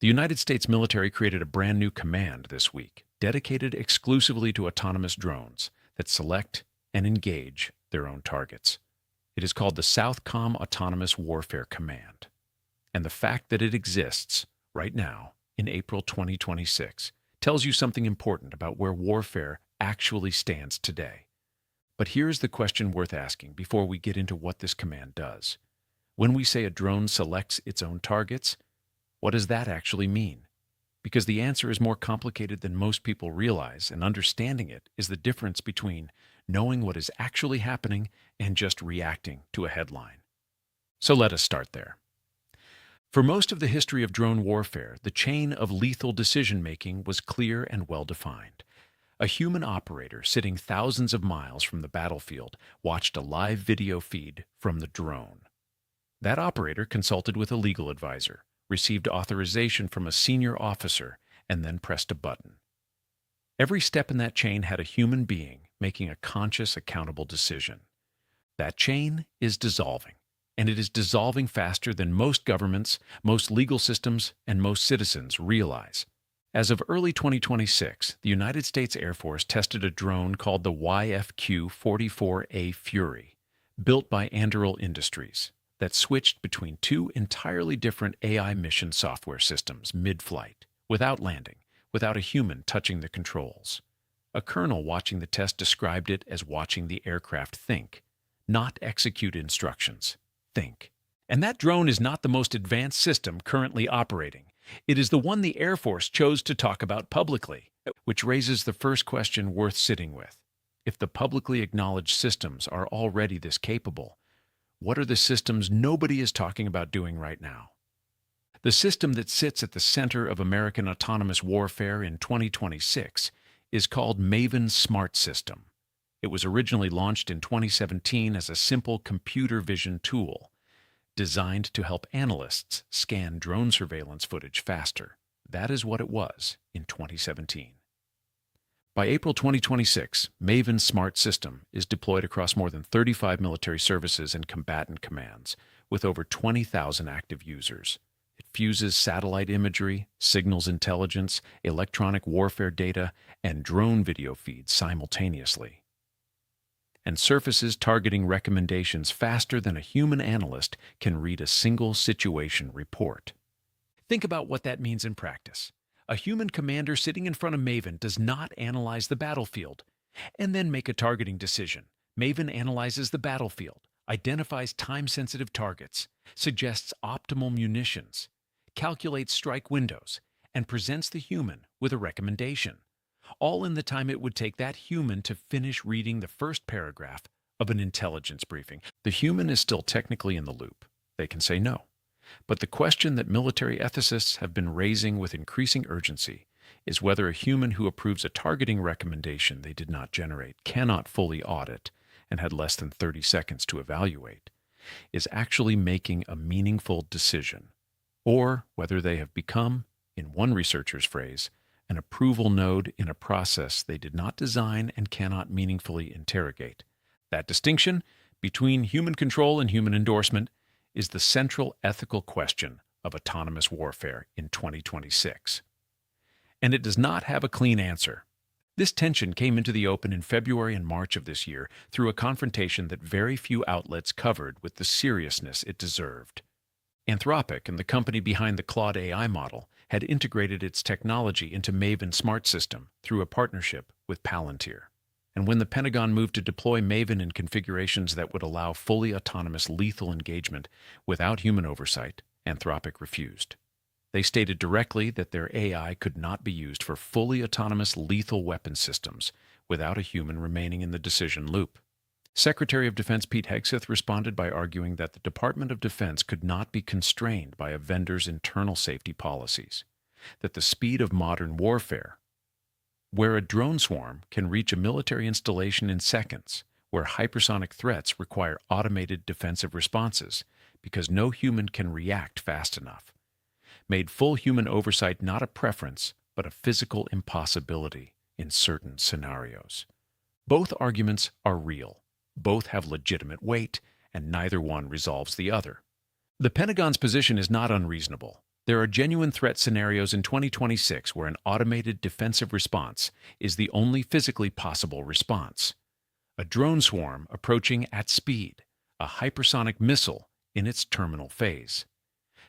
The United States military created a brand new command this week, dedicated exclusively to autonomous drones that select and engage their own targets. It is called the Southcom Autonomous Warfare Command. And the fact that it exists right now, in April 2026, tells you something important about where warfare actually stands today. But here's the question worth asking before we get into what this command does. When we say a drone selects its own targets, what does that actually mean? Because the answer is more complicated than most people realize, and understanding it is the difference between knowing what is actually happening and just reacting to a headline. So let us start there. For most of the history of drone warfare, the chain of lethal decision-making was clear and well-defined. A human operator sitting thousands of miles from the battlefield watched a live video feed from the drone. That operator consulted with a legal advisor, received authorization from a senior officer, and then pressed a button. Every step in that chain had a human being making a conscious, accountable decision. That chain is dissolving, and it is dissolving faster than most governments, most legal systems, and most citizens realize. As of early 2026, the United States Air Force tested a drone called the YFQ-44A Fury, built by Anduril Industries, that switched between two entirely different AI mission software systems mid-flight, without landing, without a human touching the controls. A colonel watching the test described it as watching the aircraft think, not execute instructions, think. And that drone is not the most advanced system currently operating. It is the one the Air Force chose to talk about publicly, which raises the first question worth sitting with. If the publicly acknowledged systems are already this capable, what are the systems nobody is talking about doing right now? The system that sits at the center of American autonomous warfare in 2026 is called Maven Smart System. It was originally launched in 2017 as a simple computer vision tool, designed to help analysts scan drone surveillance footage faster. That is what it was in 2017. By April 2026, Maven Smart System is deployed across more than 35 military services and combatant commands, with over 20,000 active users. It fuses satellite imagery, signals intelligence, electronic warfare data, and drone video feeds simultaneously, and surfaces targeting recommendations faster than a human analyst can read a single situation report. Think about what that means in practice. A human commander sitting in front of Maven does not analyze the battlefield and then make a targeting decision. Maven analyzes the battlefield, identifies time-sensitive targets, suggests optimal munitions, calculates strike windows, and presents the human with a recommendation, all in the time it would take that human to finish reading the first paragraph of an intelligence briefing. The human is still technically in the loop. They can say no. But the question that military ethicists have been raising with increasing urgency is whether a human who approves a targeting recommendation they did not generate, cannot fully audit, and had less than 30 seconds to evaluate, is actually making a meaningful decision, or whether they have become, in one researcher's phrase, an approval node in a process they did not design and cannot meaningfully interrogate. That distinction between human control and human endorsement is the central ethical question of autonomous warfare in 2026. And it does not have a clean answer. This tension came into the open in February and March of this year through a confrontation that very few outlets covered with the seriousness it deserved. Anthropic, and the company behind the Claude AI model, had integrated its technology into Maven Smart System through a partnership with Palantir. And when the Pentagon moved to deploy Maven in configurations that would allow fully autonomous lethal engagement without human oversight, Anthropic refused. They stated directly that their AI could not be used for fully autonomous lethal weapon systems without a human remaining in the decision loop. Secretary of Defense Pete Hegseth responded by arguing that the Department of Defense could not be constrained by a vendor's internal safety policies, that the speed of modern warfare, where a drone swarm can reach a military installation in seconds, where hypersonic threats require automated defensive responses because no human can react fast enough, made full human oversight not a preference but a physical impossibility in certain scenarios. Both arguments are real. Both have legitimate weight, and neither one resolves the other. The Pentagon's position is not unreasonable. There are genuine threat scenarios in 2026 where an automated defensive response is the only physically possible response. A drone swarm approaching at speed, a hypersonic missile in its terminal phase.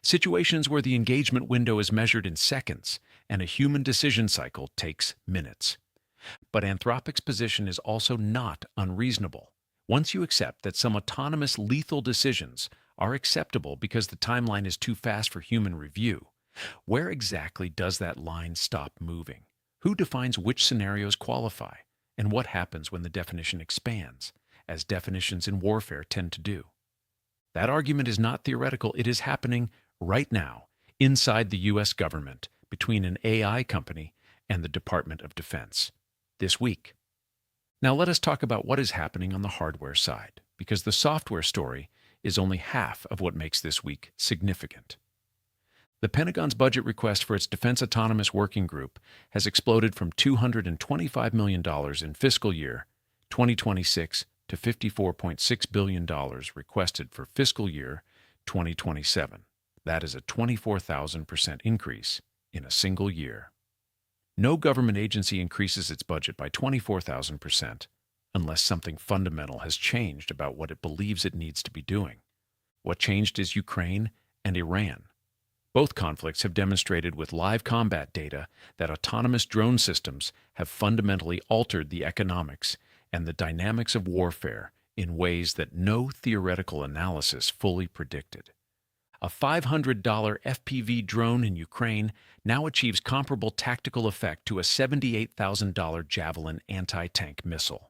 Situations where the engagement window is measured in seconds and a human decision cycle takes minutes. But Anthropic's position is also not unreasonable. Once you accept that some autonomous lethal decisions are acceptable because the timeline is too fast for human review, where exactly does that line stop moving? Who defines which scenarios qualify? And what happens when the definition expands, as definitions in warfare tend to do? That argument is not theoretical. It is happening right now inside the U.S. government between an AI company and the Department of Defense this week. Now let us talk about what is happening on the hardware side, because the software story is only half of what makes this week significant. The Pentagon's budget request for its Defense Autonomous Working Group has exploded from $225 million in fiscal year 2026 to $54.6 billion requested for fiscal year 2027. That is a 24,000% increase in a single year. No government agency increases its budget by 24,000% unless something fundamental has changed about what it believes it needs to be doing. What changed is Ukraine and Iran. Both conflicts have demonstrated with live combat data that autonomous drone systems have fundamentally altered the economics and the dynamics of warfare in ways that no theoretical analysis fully predicted. A $500 FPV drone in Ukraine now achieves comparable tactical effect to a $78,000 Javelin anti-tank missile.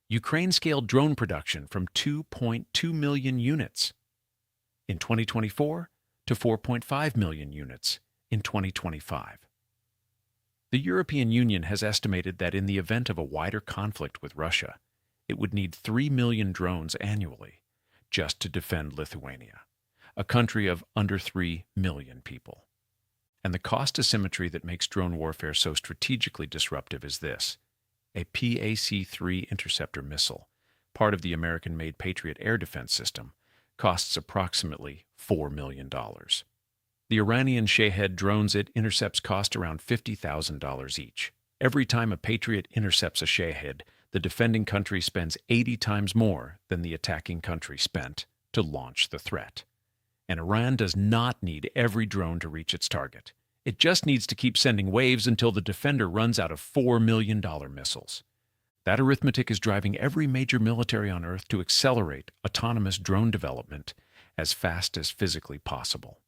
Ukraine scaled drone production from 2.2 million units in 2024 to 4.5 million units in 2025. The European Union has estimated that in the event of a wider conflict with Russia, it would need 3 million drones annually just to defend Lithuania, a country of under 3 million people. And the cost asymmetry that makes drone warfare so strategically disruptive is this. A PAC-3 interceptor missile, part of the American-made Patriot air defense system, costs approximately $4 million. The Iranian Shahed drones it intercepts cost around $50,000 each. Every time a Patriot intercepts a Shahed, the defending country spends 80 times more than the attacking country spent to launch the threat. And Iran does not need every drone to reach its target. It just needs to keep sending waves until the defender runs out of $4 million missiles. That arithmetic is driving every major military on Earth to accelerate autonomous drone development as fast as physically possible.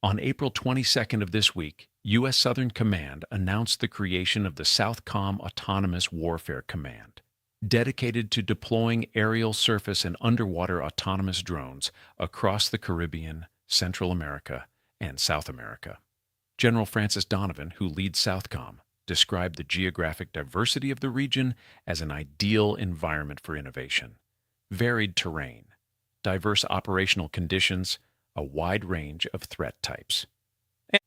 On April 22nd of this week, U.S. Southern Command announced the creation of the Southcom Autonomous Warfare Command, dedicated to deploying aerial, surface, and underwater autonomous drones across the Caribbean, Central America, and South America. General Francis Donovan, who leads Southcom, described the geographic diversity of the region as an ideal environment for innovation. Varied terrain, diverse operational conditions, a wide range of threat types.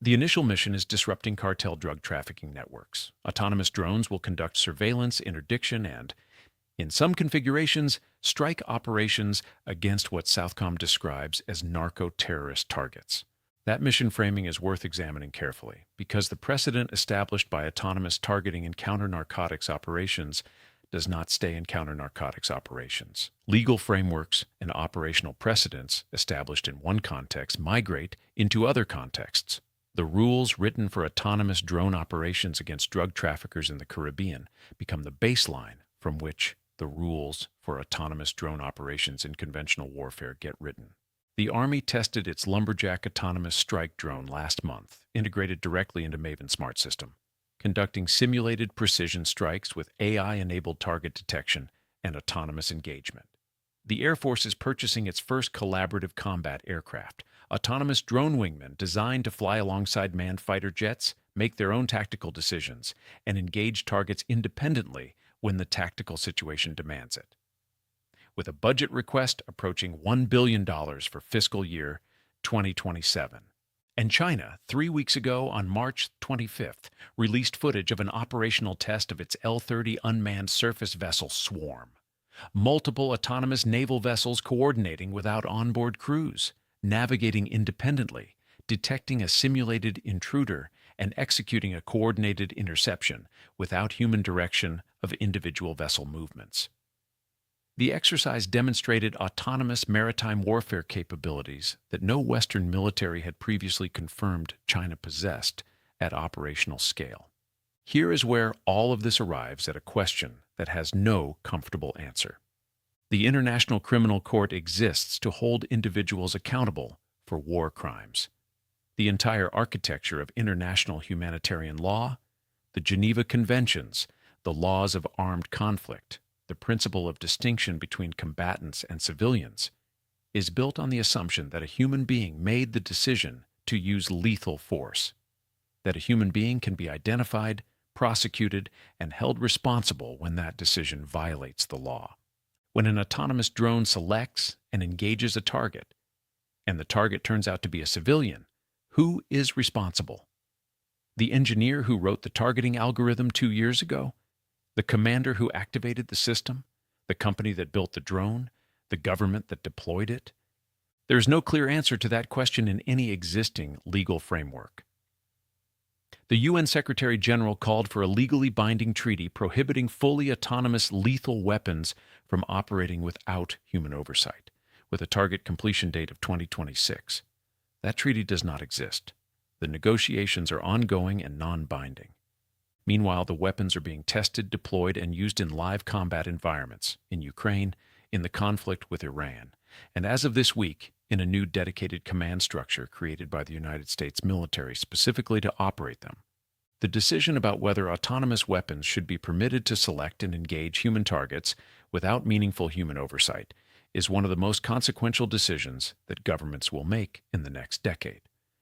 The initial mission is disrupting cartel drug trafficking networks. Autonomous drones will conduct surveillance, interdiction, and, in some configurations, strike operations against what Southcom describes as narco-terrorist targets. That mission framing is worth examining carefully, because the precedent established by autonomous targeting in counter-narcotics operations does not stay in counter-narcotics operations. Legal frameworks and operational precedents established in one context migrate into other contexts. The rules written for autonomous drone operations against drug traffickers in the Caribbean become the baseline from which the rules for autonomous drone operations in conventional warfare get written. The Army tested its Lumberjack autonomous strike drone last month, integrated directly into Maven Smart System, conducting simulated precision strikes with AI-enabled target detection and autonomous engagement. The Air Force is purchasing its first collaborative combat aircraft, autonomous drone wingmen designed to fly alongside manned fighter jets, make their own tactical decisions, and engage targets independently when the tactical situation demands it. With a budget request approaching $1 billion for fiscal year 2027. And China, 3 weeks ago on March 25th, released footage of an operational test of its L-30 unmanned surface vessel swarm. Multiple autonomous naval vessels coordinating without onboard crews, navigating independently, detecting a simulated intruder and executing a coordinated interception without human direction of individual vessel movements. The exercise demonstrated autonomous maritime warfare capabilities that no Western military had previously confirmed China possessed at operational scale. Here is where all of this arrives at a question that has no comfortable answer. The International Criminal Court exists to hold individuals accountable for war crimes. The entire architecture of international humanitarian law, the Geneva Conventions, the laws of armed conflict, the principle of distinction between combatants and civilians, is built on the assumption that a human being made the decision to use lethal force, that a human being can be identified, prosecuted, and held responsible when that decision violates the law. When an autonomous drone selects and engages a target, and the target turns out to be a civilian, who is responsible? The engineer who wrote the targeting algorithm 2 years ago? The commander who activated the system? The company that built the drone? The government that deployed it? There is no clear answer to that question in any existing legal framework. The UN Secretary General called for a legally binding treaty prohibiting fully autonomous lethal weapons from operating without human oversight, with a target completion date of 2026. That treaty does not exist. The negotiations are ongoing and non-binding. Meanwhile, the weapons are being tested, deployed, and used in live combat environments in Ukraine, in the conflict with Iran, and as of this week, in a new dedicated command structure created by the United States military specifically to operate them. The decision about whether autonomous weapons should be permitted to select and engage human targets without meaningful human oversight is one of the most consequential decisions that governments will make in the next decade.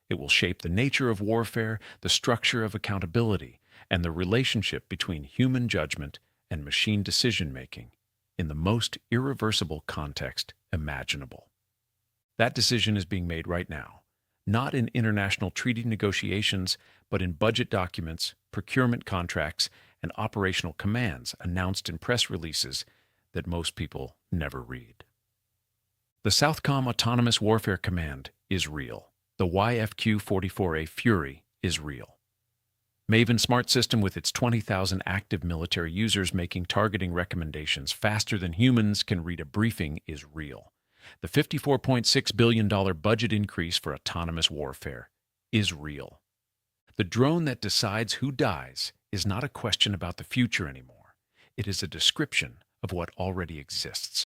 It will shape the nature of warfare, the structure of accountability, and the relationship between human judgment and machine decision-making in the most irreversible context imaginable. That decision is being made right now, not in international treaty negotiations, but in budget documents, procurement contracts, and operational commands announced in press releases that most people never read. The Southcom Autonomous Warfare Command is real. The YFQ-44A Fury is real. Maven Smart System, with its 20,000 active military users making targeting recommendations faster than humans can read a briefing, is real. The $54.6 billion budget increase for autonomous warfare is real. The drone that decides who dies is not a question about the future anymore. It is a description of what already exists.